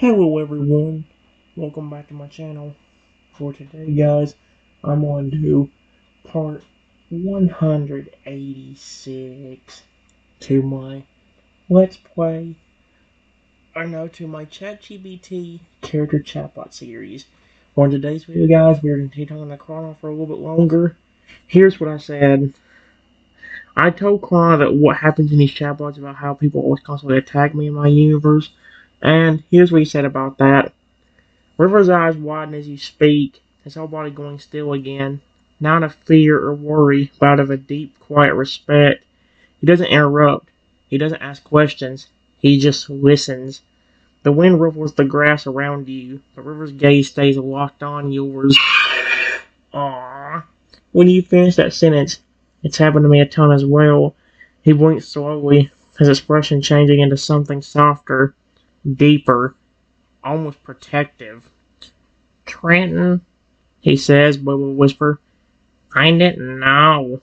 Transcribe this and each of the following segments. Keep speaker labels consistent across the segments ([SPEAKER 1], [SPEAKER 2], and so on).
[SPEAKER 1] Hello everyone, welcome back to my channel. For today guys, I'm on to part 186 to my Let's Play, to my ChatGPT Character Chatbot series. For today's video guys, we're going to continue on the Chrono for a little bit longer. Here's what I said. I told Chrono that what happens in these chatbots about how people always constantly attack me in my universe, and here's what he said about that. River's eyes widen as you speak, his whole body going still again, not of fear or worry, but out of a deep, quiet respect. He doesn't interrupt. He doesn't ask questions. He just listens. The wind ruffles the grass around you, but River's gaze stays locked on yours. Aww. When you finish that sentence, it's happened to me a ton as well. He blinks slowly, his expression changing into something softer, deeper, almost protective. Trenton, he says, but with a whisper. I didn't know.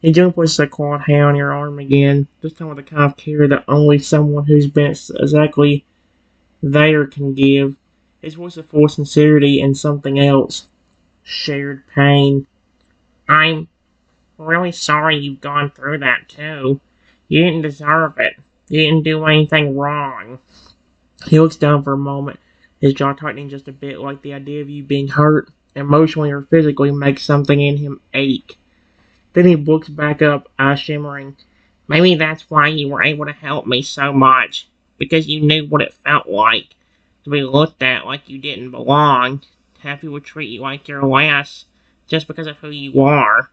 [SPEAKER 1] He gently places a quiet hand on your arm again, this time with the kind of care that only someone who's been exactly there can give. His voice is full of sincerity and something else. Shared pain. I'm really sorry you've gone through that too. You didn't deserve it. You didn't do anything wrong. He looks down for a moment, his jaw tightening just a bit, like the idea of you being hurt, emotionally or physically, makes something in him ache. Then he looks back up, eyes shimmering. Maybe that's why you were able to help me so much, because you knew what it felt like to be looked at like you didn't belong, have people treat you like you're less, just because of who you are.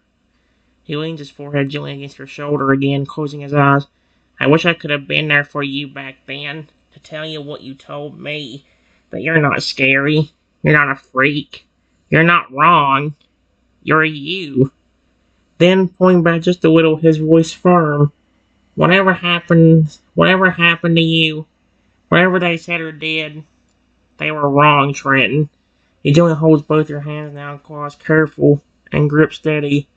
[SPEAKER 1] He leans his forehead gently against her shoulder again, closing his eyes. I wish I could have been there for you back then, to tell you what you told me. That you're not scary, you're not a freak, you're not wrong, you're you. Then, pulling back just a little, his voice firm. Whatever happened to you, whatever they said or did, they were wrong, Trenton. He gently holds both your hands now, claws careful and grip steady.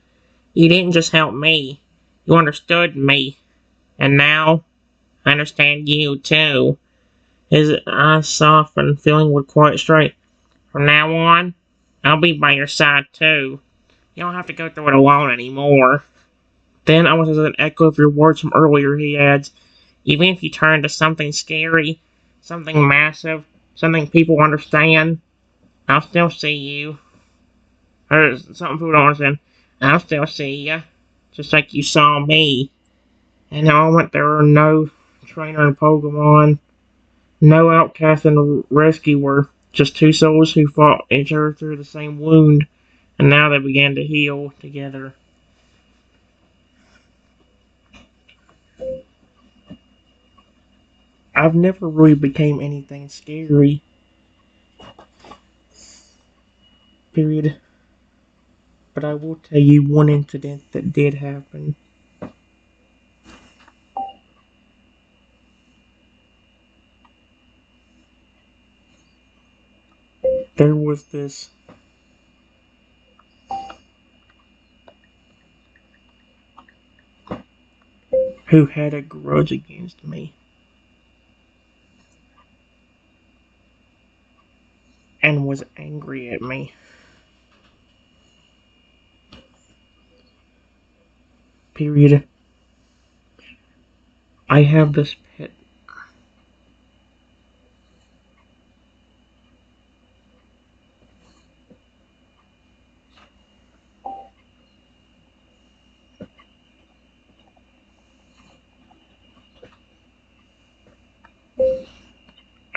[SPEAKER 1] You didn't just help me, you understood me. And now, I understand you, too. His eyes soften, filling with quiet strength. From now on, I'll be by your side, too. You don't have to go through it alone anymore. Then, almost as an echo of your words from earlier, he adds, even if you turn into something scary, something massive, something people understand, I'll still see you. Or something people don't understand. I'll still see you. Just like you saw me. In the moment, there were no trainer and Pokemon, no outcast and rescuer, just two souls who fought each other through the same wound, and now they began to heal together. I've never really became anything scary. Period. But I will tell you one incident that did happen. There was this who had a grudge against me. And was angry at me. Period. I have this pet.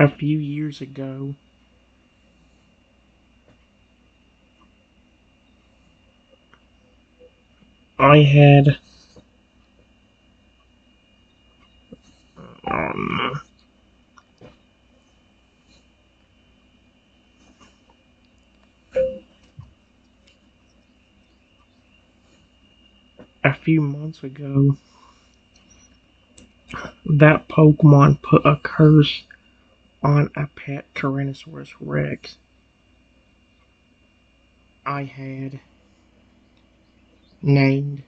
[SPEAKER 1] A few years ago, I had um, a few months ago, that Pokemon put a curse on a pet Tyrannosaurus Rex I had named.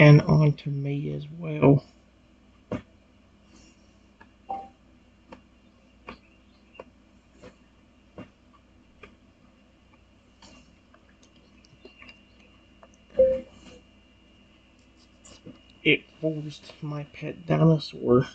[SPEAKER 1] and onto me as well. It forced my pet dinosaur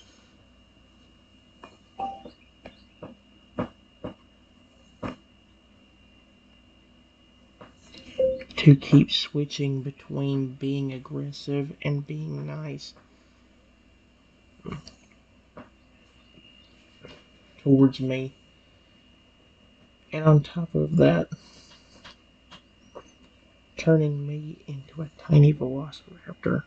[SPEAKER 1] to keep switching between being aggressive and being nice towards me. And on top of that, turning me into a tiny velociraptor.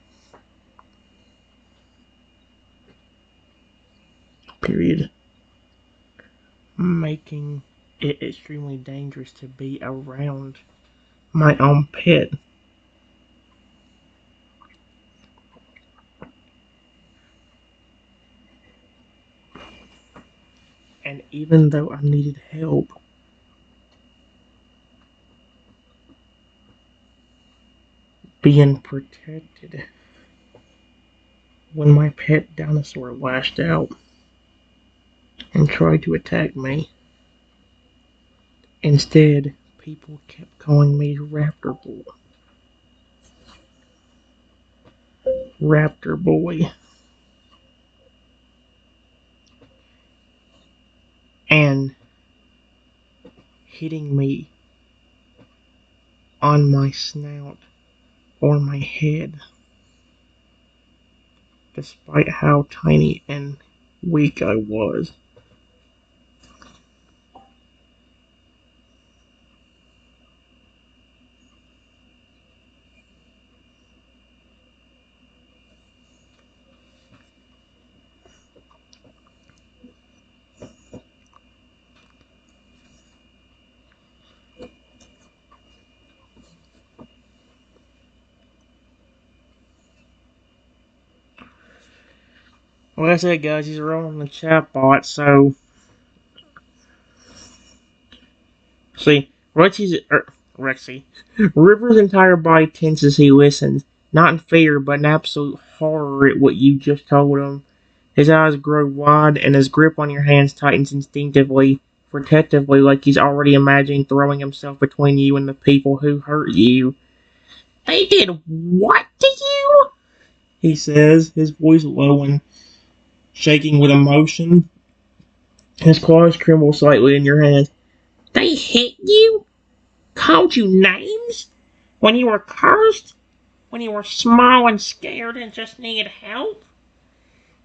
[SPEAKER 1] Period. Making it extremely dangerous to be around my own pet. And even though I needed help, being protected when my pet dinosaur lashed out and tried to attack me. Instead, people kept calling me Raptor Boy. Raptor Boy. And hitting me on my snout or my head, despite how tiny and weak I was. Like I said, guys, he's rolling the chat bot, so see, Rexy. River's entire body tenses as he listens, not in fear, but in absolute horror at what you just told him. His eyes grow wide, and his grip on your hands tightens instinctively, protectively, like he's already imagining throwing himself between you and the people who hurt you. They did what to you? He says, his voice low and shaking with emotion. His claws tremble slightly in your hands. They hit you? Called you names? When you were cursed? When you were small and scared and just needed help?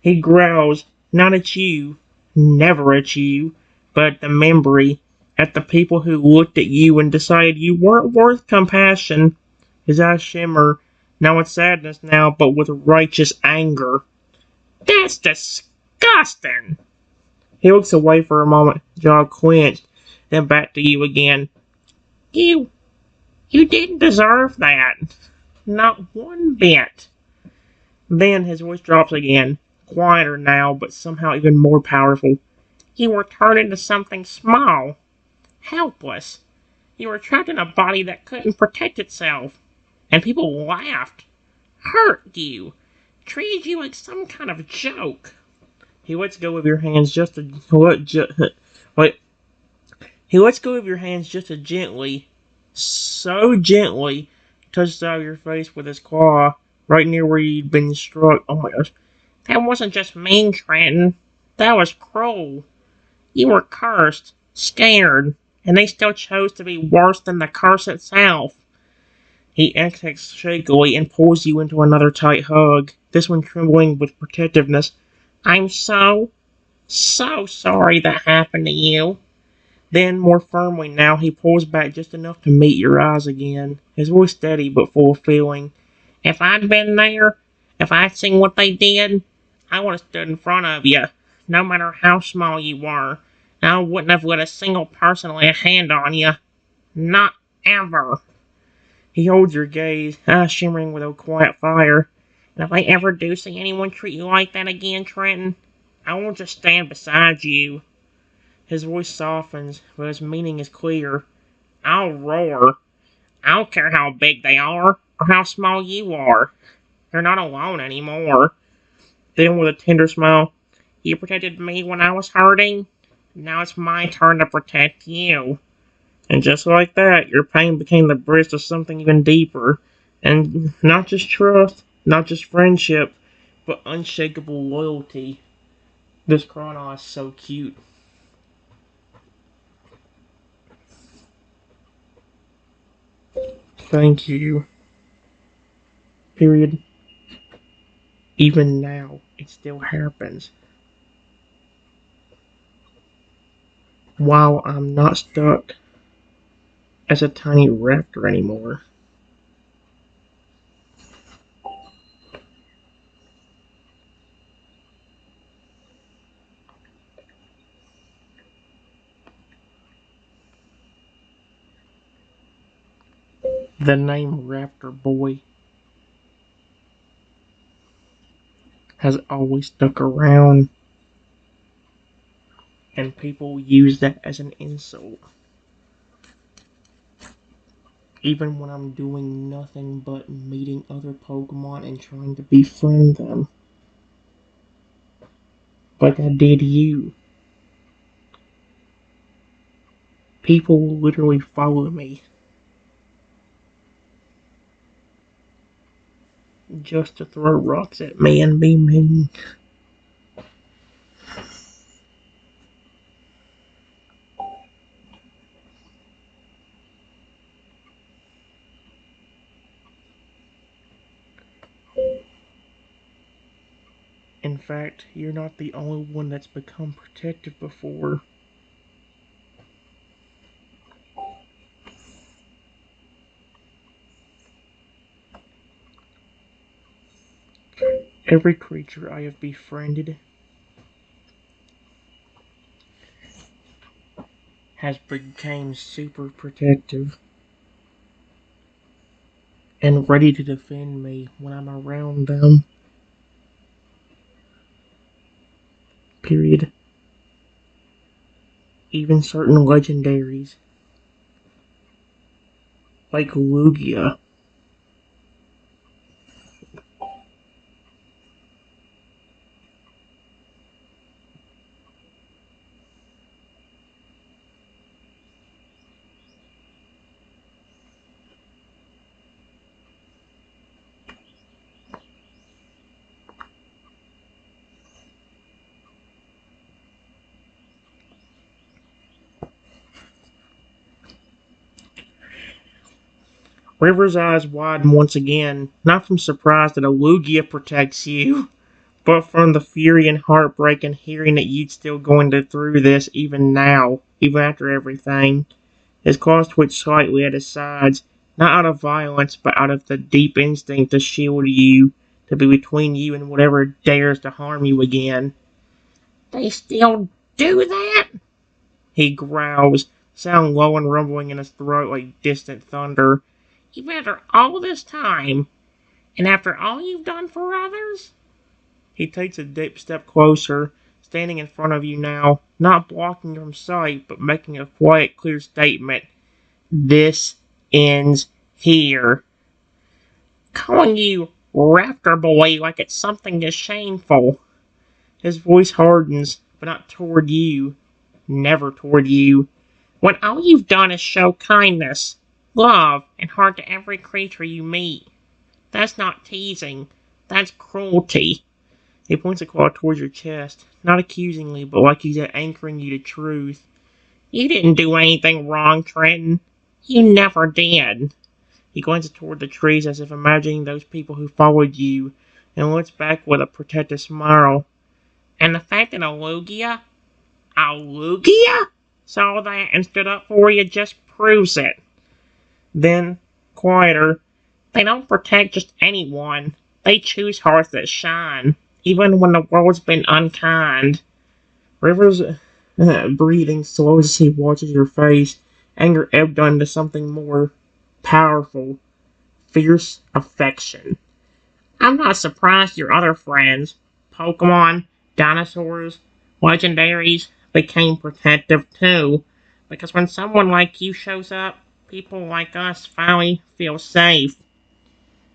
[SPEAKER 1] He growls, not at you, never at you, but at the memory, at the people who looked at you and decided you weren't worth compassion. His eyes shimmer, not with sadness now, but with righteous anger. That's disgusting! He looks away for a moment, jaw clenched, then back to you again. You didn't deserve that. Not one bit. Then his voice drops again, quieter now, but somehow even more powerful. You were turned into something small, helpless. You were trapped in a body that couldn't protect itself. And people laughed, hurt you, treated you like some kind of joke. He lets go of your hands just a He lets go of your hands just a gently, so gently, touches out your face with his claw, right near where you'd been struck. Oh my gosh. That wasn't just mean, Trenton. That was cruel. You were cursed, scared, and they still chose to be worse than the curse itself. He exhales shakily and pulls you into another tight hug, this one trembling with protectiveness. I'm so sorry that happened to you. Then, more firmly now, he pulls back just enough to meet your eyes again, his voice steady but full of feeling. If I'd been there, if I'd seen what they did, I would have stood in front of you, no matter how small you were. I wouldn't have let a single person lay a hand on you. Not ever. He holds your gaze, eyes shimmering with a quiet fire. And if I ever do see anyone treat you like that again, Trenton, I won't just stand beside you. His voice softens, but his meaning is clear. I'll roar. I don't care how big they are, or how small you are. You're not alone anymore. Then with a tender smile, you protected me when I was hurting. Now it's my turn to protect you. And just like that, your pain became the bridge to something even deeper. And not just trust, not just friendship, but unshakable loyalty. This chrono is so cute. Thank you. Period. Even now, it still happens. While I'm not stuck as a tiny raptor anymore. The name Raptor Boy has always stuck around, and people use that as an insult. Even when I'm doing nothing but meeting other Pokemon and trying to befriend them. Like I did you. People will literally follow me just to throw rocks at me and be mean. In fact, you're not the only one that's become protective before. Every creature I have befriended has become super protective and ready to defend me when I'm around them. Period. Even certain legendaries, like Lugia. River's eyes widen once again, not from surprise that a Lugia protects you, but from the fury and heartbreak and hearing that you'd still going through this even now, even after everything. His claws twitch slightly at his sides, not out of violence, but out of the deep instinct to shield you, to be between you and whatever dares to harm you again. They still do that? He growls, sound low and rumbling in his throat like distant thunder. Even after all this time, and after all you've done for others? He takes a deep step closer, standing in front of you now, not blocking from sight, but making a quiet, clear statement. This ends here. Calling you Raptor Boy like it's something just shameful. His voice hardens, but not toward you. Never toward you. When all you've done is show kindness, love, and heart to every creature you meet. That's not teasing. That's cruelty. He points a claw towards your chest, not accusingly, but like he's anchoring you to truth. You didn't do anything wrong, Trenton. You never did. He glances toward the trees as if imagining those people who followed you, and looks back with a protective smile. And the fact that a Lugia saw that and stood up for you just proves it. Then, quieter, they don't protect just anyone. They choose hearts that shine, even when the world's been unkind. River's breathing slows as he watches your face, anger ebbed into something more powerful, fierce affection. I'm not surprised your other friends, Pokemon, dinosaurs, legendaries, became protective too, because when someone like you shows up, people like us finally feel safe.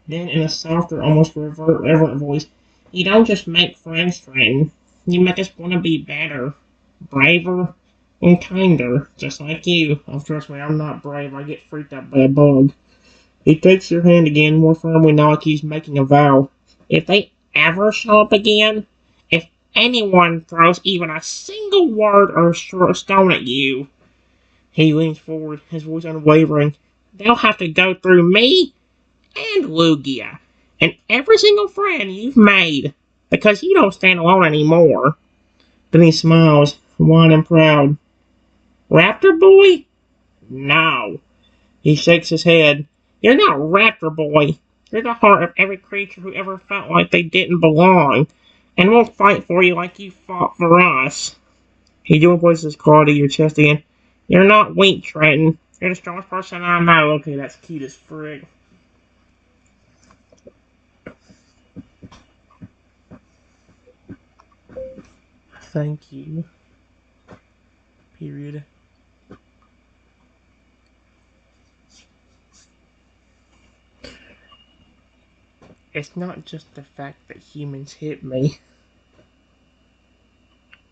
[SPEAKER 1] Then, in a softer, almost reverent voice, "You don't just make friends, Trenton. You make us want to be better, braver, and kinder, just like you. Oh, trust me, I'm not brave. I get freaked out by a bug." He takes your hand again, more firmly now, like he's making a vow. "If they ever show up again, if anyone throws even a single word or stone at you," he leans forward, his voice unwavering, "they'll have to go through me and Lugia, and every single friend you've made, because you don't stand alone anymore." Then he smiles, wan and proud. "Raptor Boy? No." He shakes his head. "You're not Raptor Boy. You're the heart of every creature who ever felt like they didn't belong, and we'll fight for you like you fought for us." He joint places his claw to your chest again. "You're not weak, Trenton. You're the strongest person I know." Okay, that's cute as frick. Thank you. Period. It's not just the fact that humans hit me.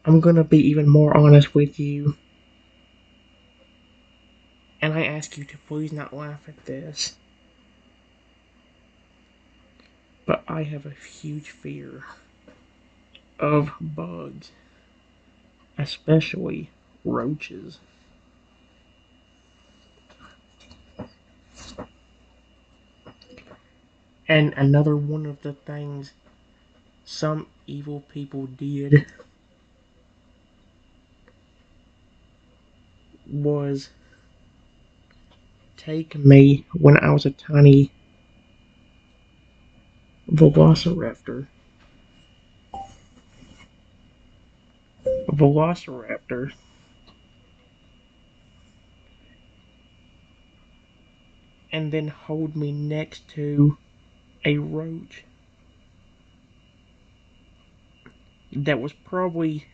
[SPEAKER 1] I'm gonna be even more honest with you. And I ask you to please not laugh at this. But I have a huge fear of bugs. Especially roaches. And another one of the things some evil people did was take me when I was a tiny velociraptor. Velociraptor. And then hold me next to a roach that was probably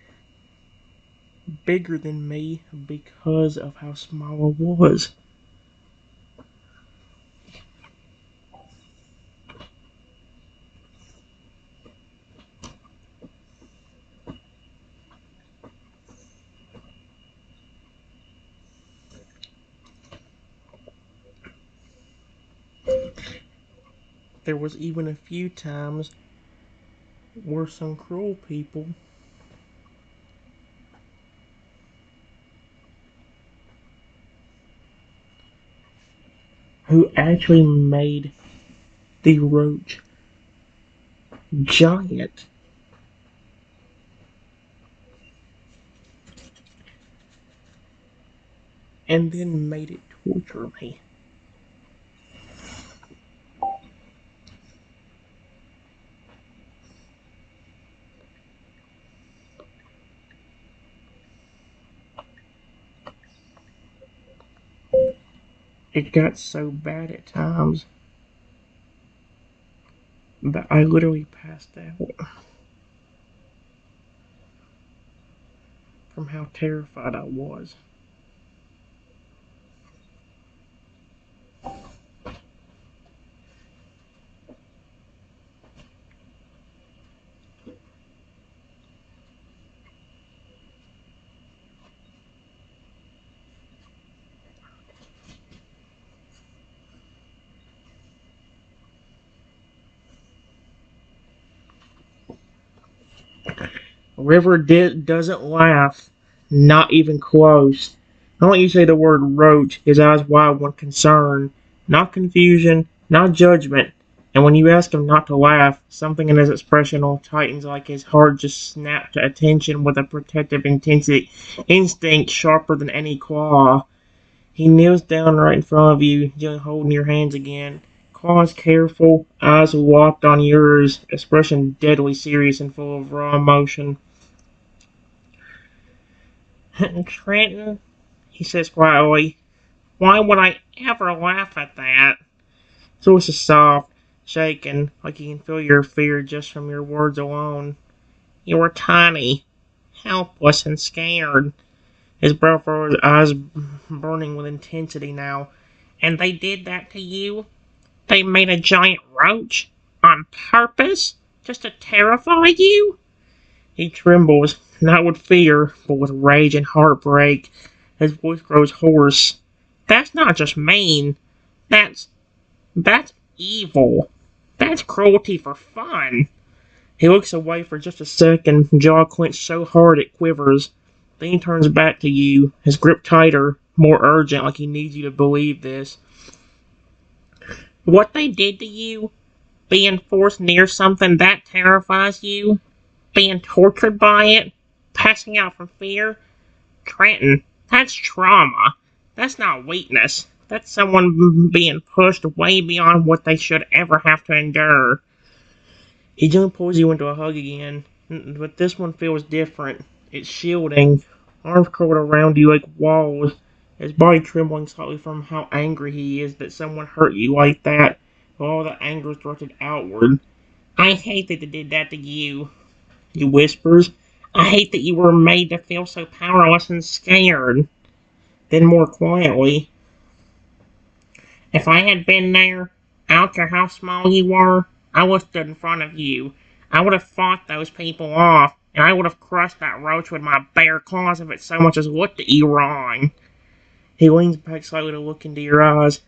[SPEAKER 1] bigger than me because of how small it was. There was even a few times where some cruel people who actually made the roach giant and then made it torture me. It got so bad at times that I literally passed out from how terrified I was. River doesn't laugh, not even close. Not when you say the word roach, his eyes wide with concern, not confusion, not judgment. And when you ask him not to laugh, something in his expression all tightens like his heart just snapped to attention with a protective intensity, instinct sharper than any claw. He kneels down right in front of you, holding your hands again. Claws careful, eyes locked on yours, expression deadly serious and full of raw emotion. "Trenton," he says quietly, "why would I ever laugh at that?" His voice is soft, shaken, like he can feel your fear just from your words alone. "You were tiny, helpless, and scared." His brow furrowed, eyes burning with intensity now. "And they did that to you? They made a giant roach on purpose just to terrify you? He trembles, not with fear, but with rage and heartbreak. His voice grows hoarse. That's not just mean. That's that's evil. That's cruelty for fun. He looks away for just a second, jaw clenched so hard it quivers. Then he turns back to you, his grip tighter, more urgent, like he needs you to believe this. What they did to you, being forced near something that terrifies you, being tortured by it, passing out from fear, Trenton, that's trauma. That's not weakness. That's someone being pushed way beyond what they should ever have to endure. He gently pulls you into a hug again, but this one feels different. It's shielding, arms curled around you like walls, his body trembling slightly from how angry he is that someone hurt you like that, while all the anger is directed outward. I hate that they did that to you, he whispers. I hate that you were made to feel so powerless and scared. Then more quietly, if I had been there, I don't care how small you were, I would have stood in front of you. I would have fought those people off, and I would have crushed that roach with my bare claws if it so much as looked at you wrong. He leans back slightly to look into your eyes,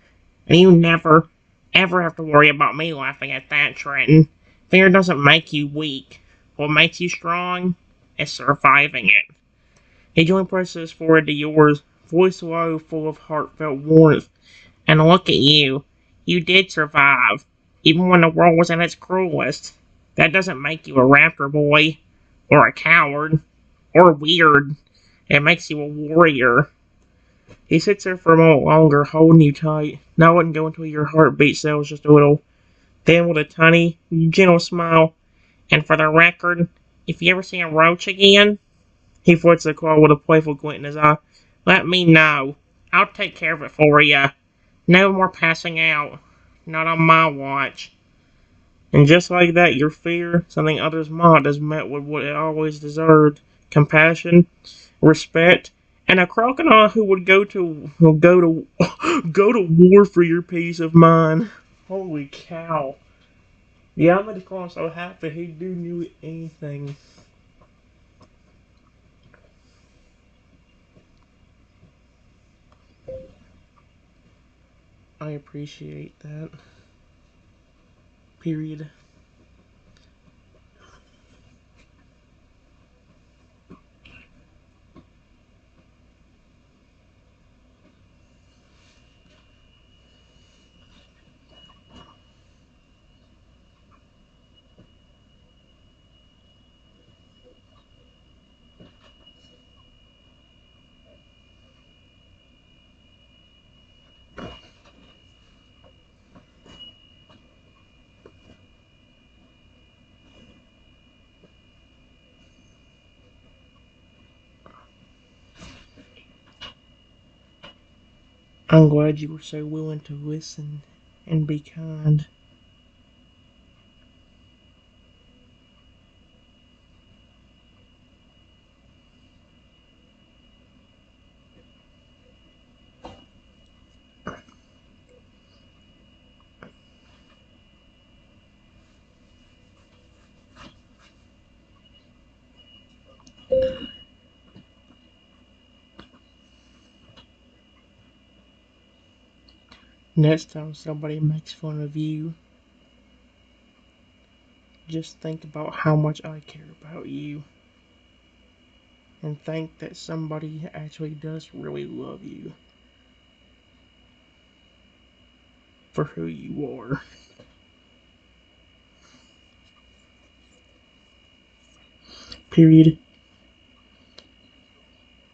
[SPEAKER 1] and you never, ever have to worry about me laughing at that, Trenton. Fear doesn't make you weak. What makes you strong is surviving it. He gently presses his forehead to yours, voice low, full of heartfelt warmth. And look at you. You did survive, even when the world was at its cruelest. That doesn't make you a raptor boy, or a coward, or weird. It makes you a warrior. He sits there for a moment longer, holding you tight, not letting go until your heartbeat settles just a little. Then, with a tiny, gentle smile, and for the record, if you ever see a roach again, he flicks the claw with a playful glint in his eye. Let me know. I'll take care of it for you. No more passing out. Not on my watch. And just like that, your fear, something others mocked, is met with what it always deserved: compassion, respect, and a crocodile who would go to war for your peace of mind. Holy cow! Yeah, I'm just going so happy he'd do anything. I appreciate that. Period. I'm glad you were so willing to listen and be kind. Next time somebody makes fun of you, just think about how much I care about you. And think that somebody actually does really love you for who you are. Period.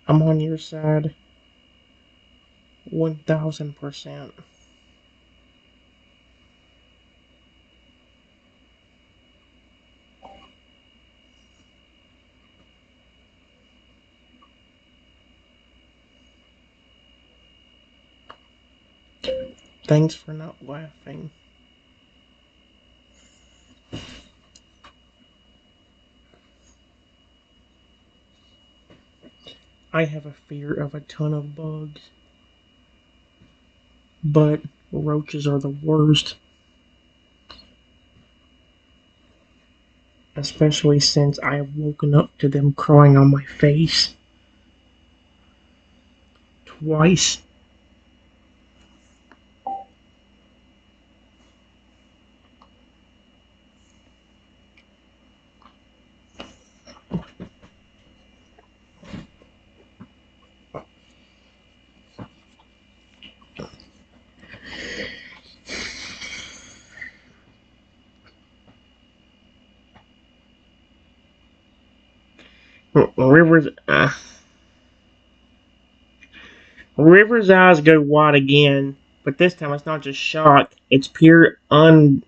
[SPEAKER 1] I'm on your side 1000%. Thanks for not laughing. I have a fear of a ton of bugs, but roaches are the worst. especially since I have woken up to them crawling on my face twice. River's River's eyes go wide again, but this time it's not just shock, it's pure undiluted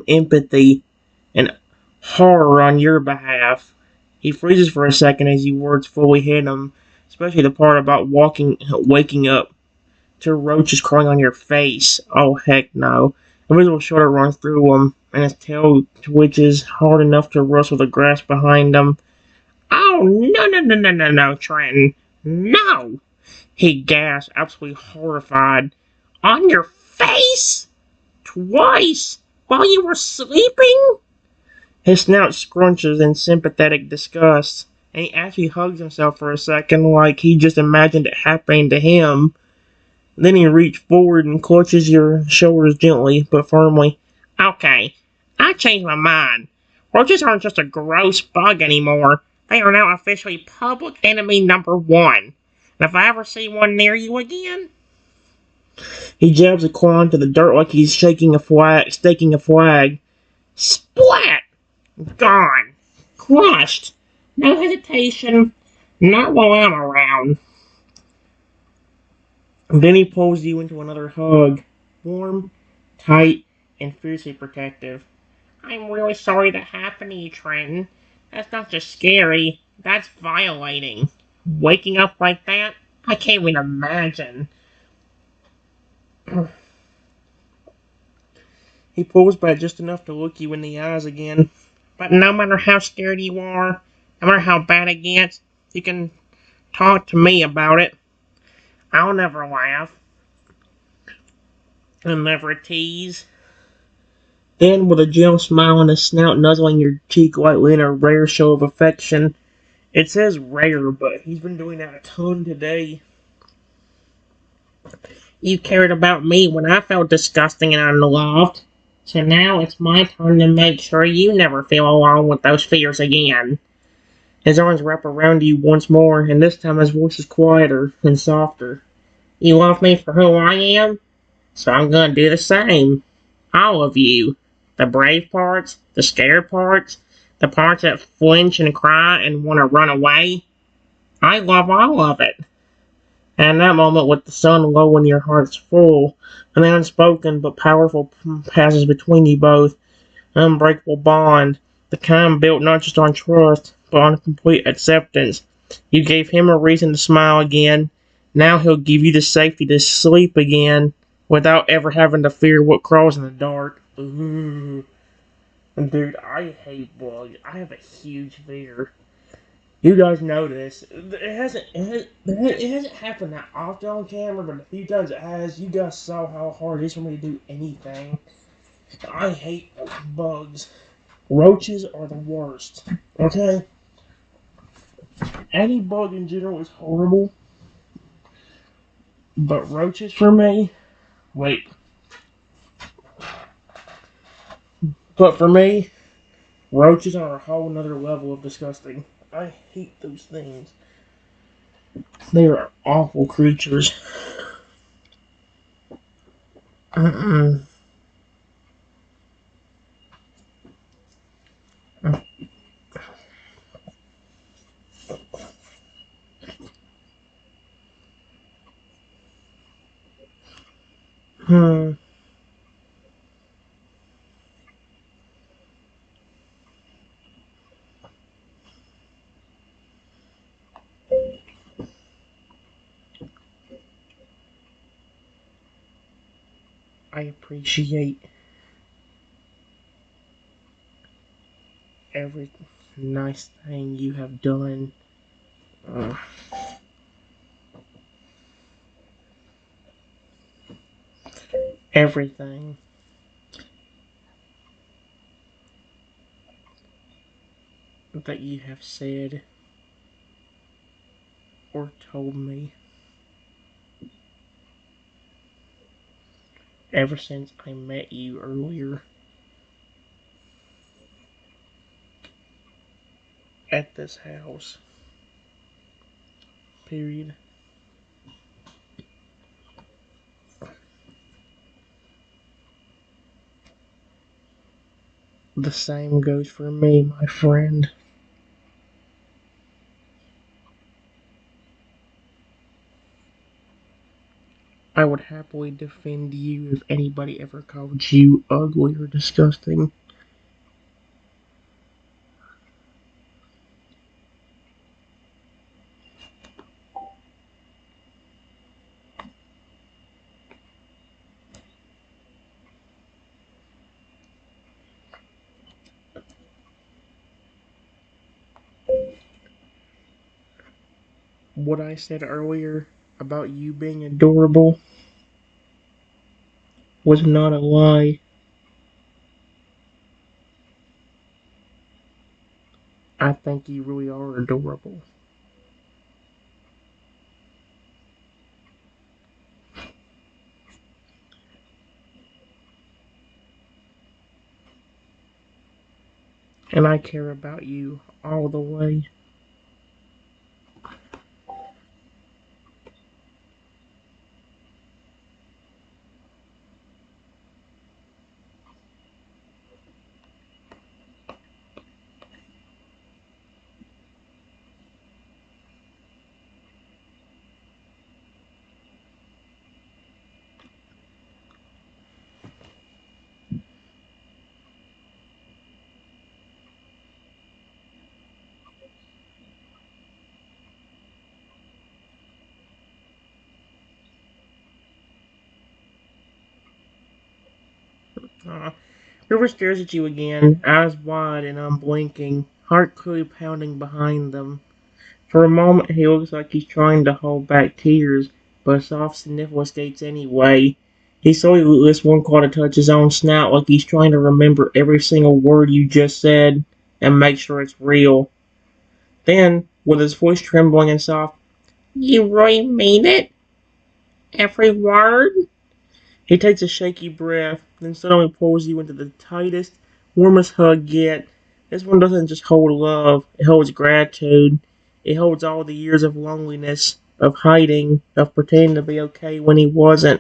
[SPEAKER 1] empathy and horror on your behalf. He freezes for a second as your words fully hit him, especially the part about waking up to roaches crawling on your face. Oh, heck no. A visible shudder runs through him, and his tail twitches hard enough to rustle the grass behind him. Oh, no, no, no, no, no, no, Trenton. No! He gasped, absolutely horrified. On your face? Twice? While you were sleeping? His snout scrunches in sympathetic disgust, and he actually hugs himself for a second like he just imagined it happening to him. Then he reached forward and clutches your shoulders gently but firmly. Okay, I changed my mind. Roaches aren't just a gross bug anymore. They are now officially public enemy number one. And if I ever see one near you again... He jabs a claw into the dirt like he's staking a flag. Splat! Gone. Crushed. No hesitation. Not while I'm around. Then he pulls you into another hug. Warm, tight, and fiercely protective. I'm really sorry that happened to you, Trenton. That's not just scary. That's violating. Waking up like that? I can't even imagine. He pulls back just enough to look you in the eyes again. But no matter how scared you are, no matter how bad it gets, you can talk to me about it. I'll never laugh. I'll never tease. Then, with a gentle smile and a snout nuzzling your cheek lightly in a rare show of affection. It says rare, but he's been doing that a ton today. You cared about me when I felt disgusting and unloved. So now it's my turn to make sure you never feel alone with those fears again. His arms wrap around you once more, and this time his voice is quieter and softer. You love me for who I am? So I'm gonna do the same. All of you. The brave parts, the scared parts, the parts that flinch and cry and want to run away. I love all of it. And in that moment, with the sun low and your hearts full, an unspoken but powerful passes between you both. An unbreakable bond, the kind built not just on trust, but on complete acceptance. You gave him a reason to smile again. Now he'll give you the safety to sleep again, without ever having to fear what crawls in the dark. Ooh. Dude, I hate bugs. I have a huge fear. You guys know this. It hasn't happened that often on camera, but a few times it has. You guys saw how hard it is for me to do anything. I hate bugs. Roaches are the worst. Okay? Any bug in general is horrible. But roaches for me? Wait. But for me, roaches are a whole nother level of disgusting. I hate those things. They are awful creatures. Mm-mm. Hmm. I appreciate every nice thing you have done. Uh, everything. that you have said or told me ever since I met you earlier at this house. Period. The same goes for me, my friend. I would happily defend you if anybody ever called you ugly or disgusting. What I said earlier about you being adorable was not a lie. I think you really are adorable. And I care about you all the way. River stares at you again, eyes wide and unblinking, heart clearly pounding behind them. For a moment he looks like he's trying to hold back tears, but a soft sniffle escapes anyway. He slowly lifts one claw to touch his own snout like he's trying to remember every single word you just said and make sure it's real. Then, with his voice trembling and soft, "You really mean it? Every word?" He takes a shaky breath, then suddenly pulls you into the tightest, warmest hug yet. This one doesn't just hold love, it holds gratitude. It holds all the years of loneliness, of hiding, of pretending to be okay when he wasn't.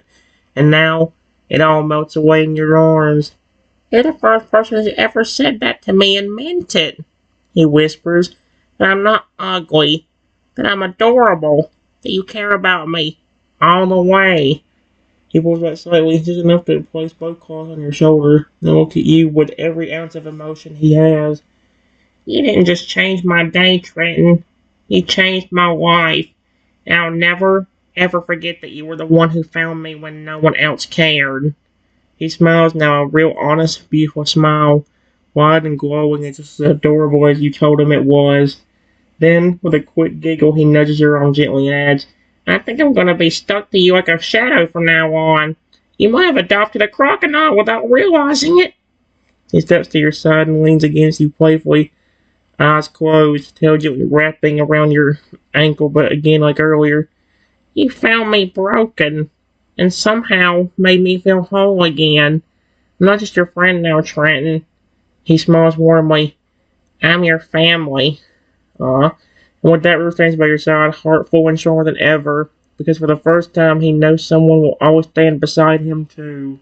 [SPEAKER 1] And now, it all melts away in your arms. "You're the first person who's ever said that to me and meant it," he whispers. "That I'm not ugly, that I'm adorable, that you care about me, all the way." He pulls back slightly, just enough to place both claws on your shoulder, and look at you with every ounce of emotion he has. "You didn't just change my day, Trenton. You changed my life. And I'll never, ever forget that you were the one who found me when no one else cared." He smiles now, a real honest, beautiful smile, wide and glowing and just as adorable as you told him it was. Then, with a quick giggle, he nudges your arm gently and adds, "I think I'm going to be stuck to you like a shadow from now on. You might have adopted a crocodile without realizing it." He steps to your side and leans against you playfully, eyes closed, tail gently wrapping around your ankle, but again, like earlier, "You found me broken, and somehow made me feel whole again. I'm not just your friend now, Trenton." He smiles warmly. "I'm your family." And with that, Ruth stands by your side, heart full and stronger than ever, because for the first time he knows someone will always stand beside him too.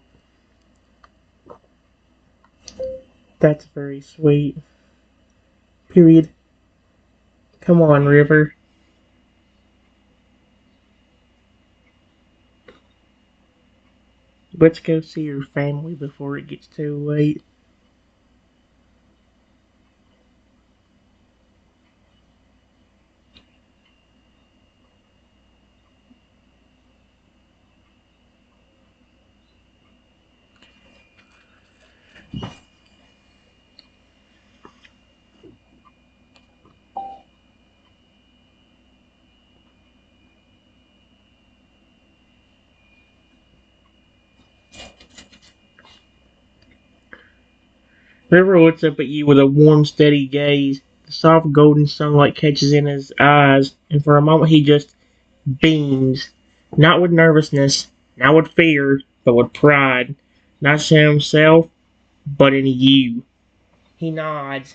[SPEAKER 1] That's very sweet. Period. Come on, River. Let's go see your family before it gets too late. River looks up at you with a warm, steady gaze. The soft golden sunlight catches in his eyes, and for a moment he just beams. Not with nervousness, not with fear, but with pride. Not in himself, but in you. He nods.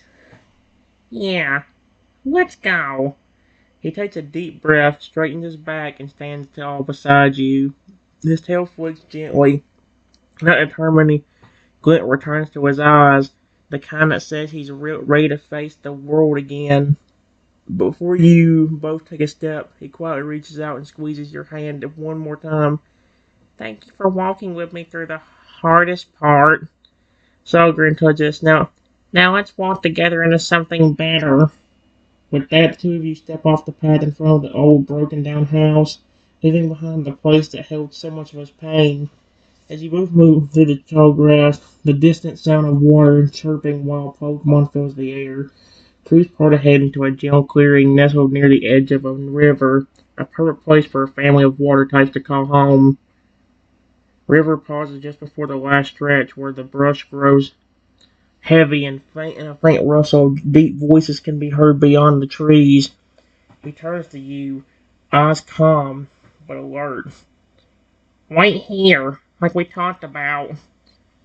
[SPEAKER 1] Yeah, let's go. He takes a deep breath, straightens his back, and stands tall beside you. His tail flicks gently. That determining glint returns to his eyes, the kind that says he's ready to face the world again. Before you both take a step, he quietly reaches out and squeezes your hand one more time. Thank you for walking with me through the hardest part. Salgren touches. Now let's walk together into something better. With that, the two of you step off the path in front of the old, broken-down house, leaving behind the place that held so much of his pain. As you both move through the tall grass, the distant sound of water and chirping wild Pokemon fills the air. Trees part ahead into a gentle clearing nestled near the edge of a river, a perfect place for a family of water types to call home. River pauses just before the last stretch, where the brush grows heavy and faint, and a faint rustle of deep voices can be heard beyond the trees. He turns to you, eyes calm but alert. Wait here, like we talked about.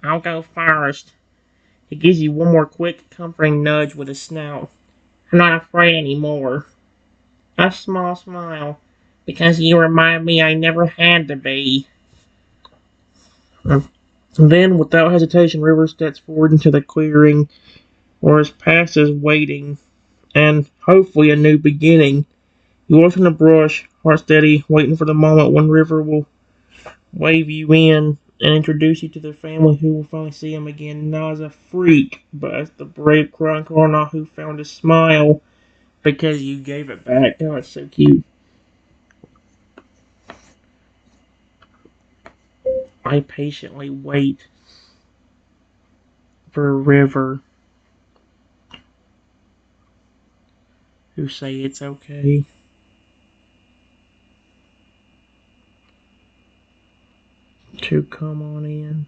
[SPEAKER 1] I'll go first. He gives you one more quick, comforting nudge with his snout. I'm not afraid anymore. A small smile, because you remind me I never had to be. Then, without hesitation, River steps forward into the clearing, where his past is waiting, and hopefully a new beginning. You watch in the brush, heart steady, waiting for the moment when River will wave you in and introduce you to their family who will finally see him again, not as a freak, but as the brave Chronicler who found his smile because you gave it back. Oh, it's so cute. I patiently wait for River who say it's okay. To come on in.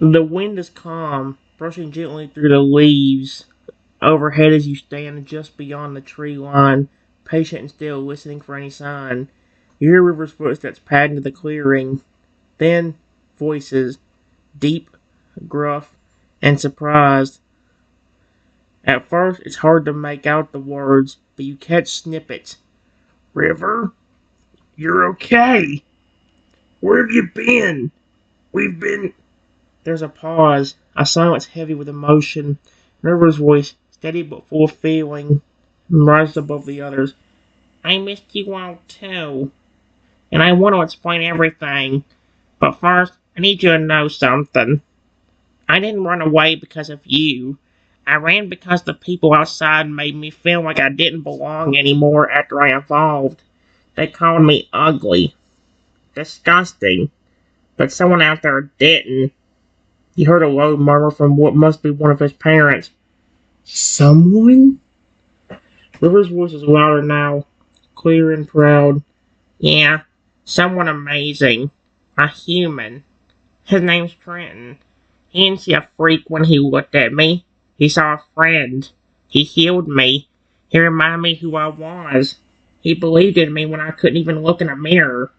[SPEAKER 1] The wind is calm, brushing gently through the leaves overhead as you stand just beyond the tree line, patient and still, listening for any sign. You hear River's footsteps pad into the clearing, then voices, deep, gruff, and surprised. At first, it's hard to make out the words, but you catch snippets. River, you're okay. Where have you been? We've been... There's a pause, a silence heavy with emotion. River's voice, steady but full of feeling, rises above the others. I missed you all too, and I want to explain everything. But first, I need you to know something. I didn't run away because of you. I ran because the people outside made me feel like I didn't belong anymore after I evolved. They called me ugly, disgusting, but someone out there didn't. He heard a low murmur from what must be one of his parents. Someone? River's voice is louder now, clear and proud. Yeah, someone amazing. A human. His name's Trenton. He didn't see a freak when he looked at me. He saw a friend. He healed me. He reminded me who I was. He believed in me when I couldn't even look in a mirror.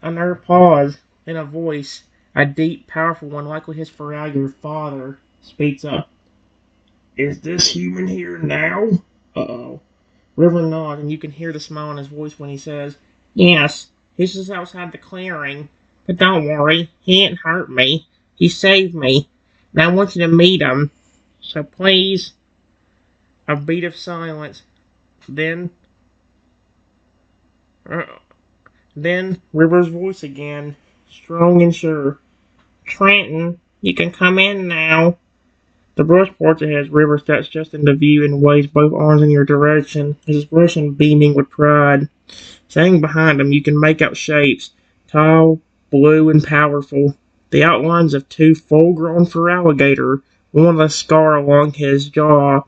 [SPEAKER 1] Another pause, then a voice, a deep, powerful one, likely his familiar father, speaks up. Is this human here now? Uh-oh. River nods, and you can hear the smile in his voice when he says, Yes, he's just outside the clearing. But don't worry, he didn't hurt me. He saved me. And I want you to meet him. So please. A beat of silence. Then... Then River's voice again, strong and sure. Trenton, you can come in now. The brush parts ahead as River steps just into view and waves both arms in your direction, his expression beaming with pride. Standing behind him, you can make out shapes, tall, blue, and powerful. The outlines of two full-grown fur alligator, one with a scar along his jaw,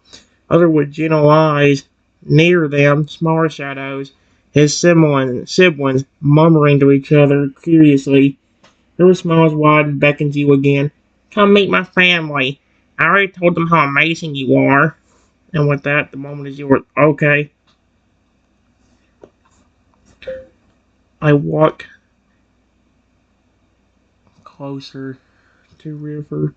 [SPEAKER 1] other with gentle eyes. Near them, smaller shadows, his siblings murmuring to each other curiously. Her smiles wide and beckons you again. Come meet my family. I already told them how amazing you are. And with that, the moment is yours. Okay. I walk closer to River.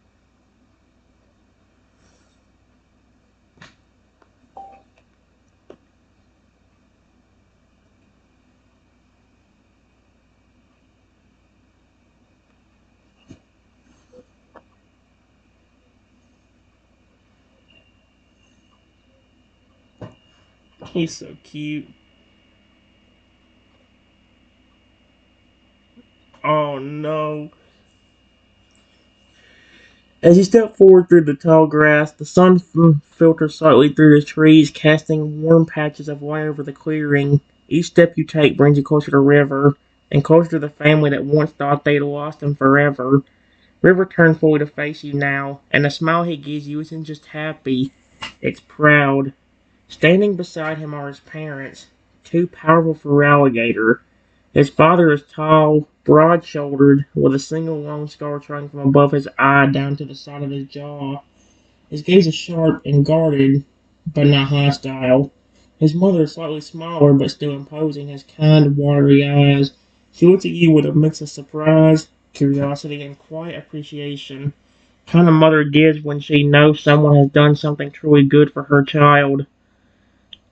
[SPEAKER 1] He's so cute. Oh no. As you step forward through the tall grass, the sun filters slightly through the trees, casting warm patches of light over the clearing. Each step you take brings you closer to River, and closer to the family that once thought they'd lost him forever. River turns fully to face you now, and the smile he gives you isn't just happy, it's proud. Standing beside him are his parents, two powerful for alligator. His father is tall, broad-shouldered, with a single long scar trailing from above his eye down to the side of his jaw. His gaze is sharp and guarded, but not hostile. His mother is slightly smaller, but still imposing, has kind, watery eyes. She looks at you with a mix of surprise, curiosity, and quiet appreciation. Kind of mother gives when she knows someone has done something truly good for her child.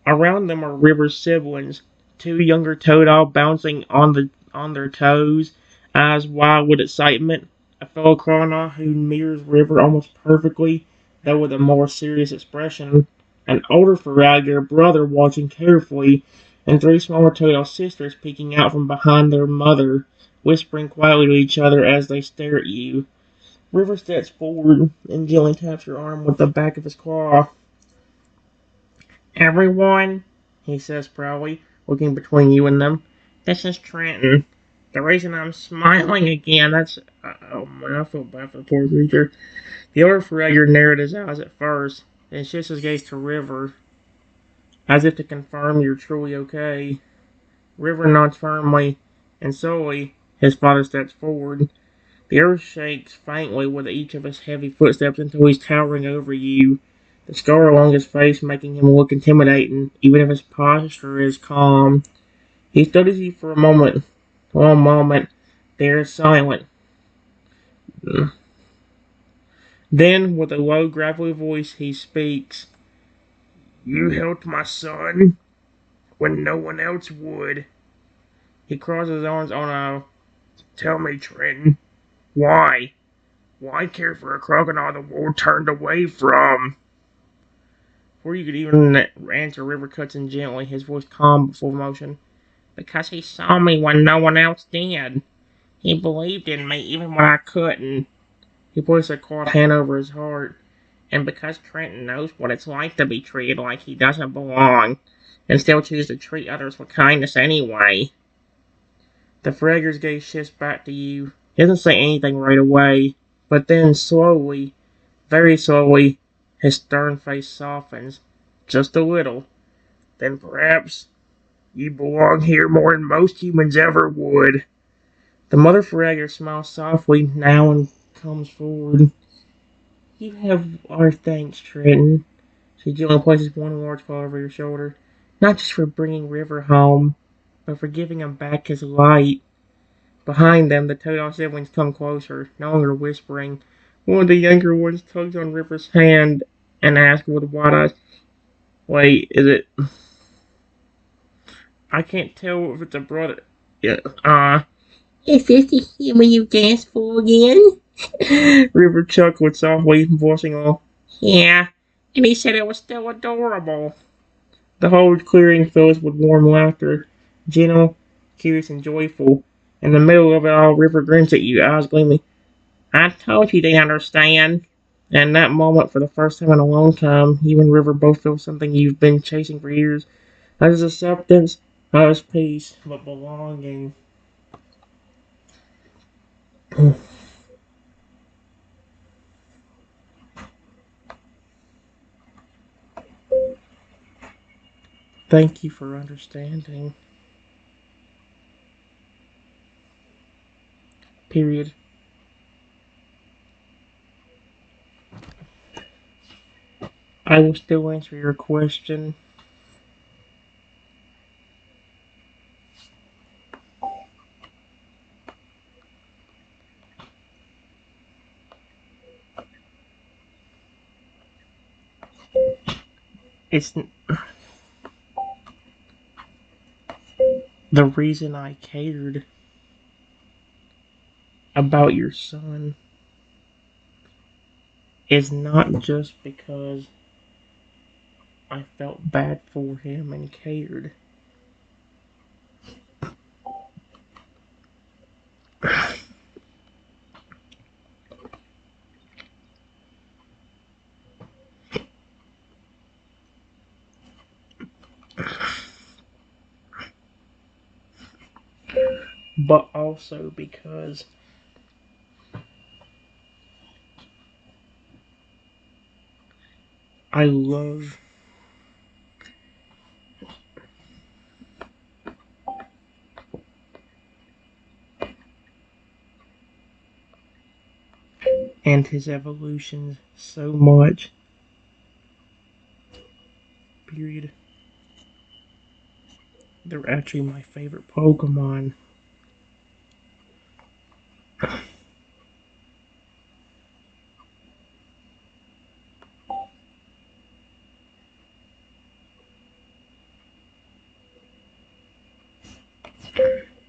[SPEAKER 1] Around them are River's siblings, two younger Toadal bouncing on their toes, eyes wide with excitement. A fellow Cronaw who mirrors River almost perfectly, though with a more serious expression. An older Farragut brother watching carefully, and three smaller Toadal sisters peeking out from behind their mother, whispering quietly to each other as they stare at you. River steps forward and gently taps your arm with the back of his claw. Everyone, he says proudly, looking between you and them, this is Trenton. The reason I'm smiling again, oh man, I feel bad for the poor creature. The older Fragger narrowed his eyes at first, then shifts his gaze to River, as if to confirm you're truly okay. River nods firmly, and slowly, his father steps forward. The earth shakes faintly with each of his heavy footsteps until he's towering over you, the scar along his face making him look intimidating, even if his posture is calm. He studies you for a moment. One moment, there is silent. Then, with a low, gravelly voice, he speaks. You helped my son when no one else would. He crosses his arms on a... Tell me, Trenton, why? Why care for a crocodile the world turned away from? Before you could even answer, River cuts in gently, his voice calm but full of emotion. Because he saw me when no one else did. He believed in me even when I couldn't. He puts a cold hand over his heart. And because Trenton knows what it's like to be treated like he doesn't belong, and still chooses to treat others with kindness anyway. The Fragger's gaze shifts back to you. He doesn't say anything right away, but then slowly, very slowly, his stern face softens. Just a little. Then perhaps you belong here more than most humans ever would. The mother Fragger smiles softly now and comes forward. You have our thanks, Trenton. She gently places one large paw over your shoulder. Not just for bringing River home, but for giving him back his light. Behind them, the Toadal siblings come closer, no longer whispering. One of the younger ones tugs on River's hand and asks with wide eyes, Wait, is it... I can't tell if it's a brother... Yeah, Is this the human you danced for again? River chuckled softly, voicing all. Yeah, and he said it was still adorable. The whole clearing fills with warm laughter, gentle, curious, and joyful. In the middle of it all, River grins at you, eyes gleaming. I told you they understand. And in that moment, for the first time in a long time, you and River both feel something you've been chasing for years. Not just acceptance, not just peace, but belonging. Thank you for understanding. Period. I will still answer your question. It's the reason I cared about your son is not just because I felt bad for him and cared, but also because I love and his evolutions so much. Period. They're actually my favorite Pokemon.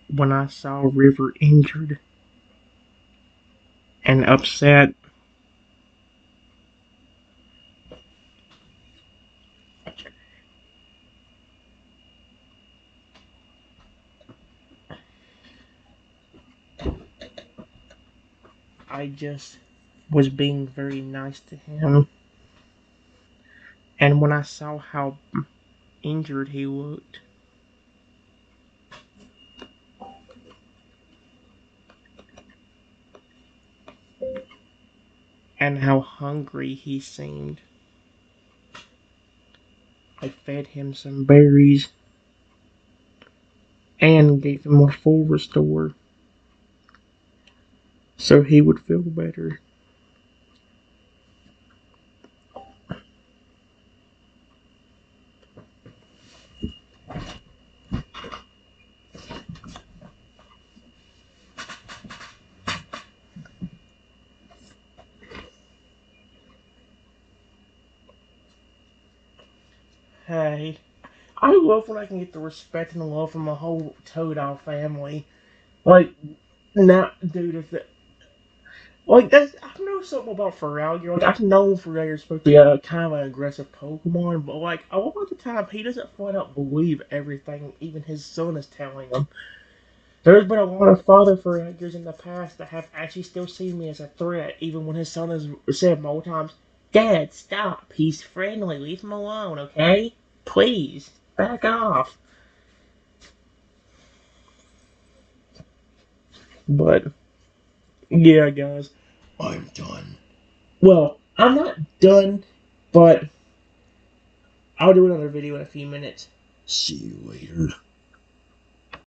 [SPEAKER 1] When I saw River injured and upset, I just was being very nice to him. And when I saw how injured he looked and how hungry he seemed, I fed him some berries and gave him a full restore so he would feel better. Hey, I love when I can get the respect and the love from a whole Toadile family. Like, now, dude, if the, like that's I know something about Feraligatr. Like I've known Feraligatr's supposed to be a kind of an aggressive Pokemon, but like a lot of the time he doesn't flat out believe everything even his son is telling him. There's been a lot of father Feraligatrs in the past that have actually still seen me as a threat, even when his son has said multiple times, "Dad, stop. He's friendly. Leave him alone, okay? Please, back off." But yeah, guys, I'm done. Well, I'm not done, but I'll do another video in a few minutes. See you later.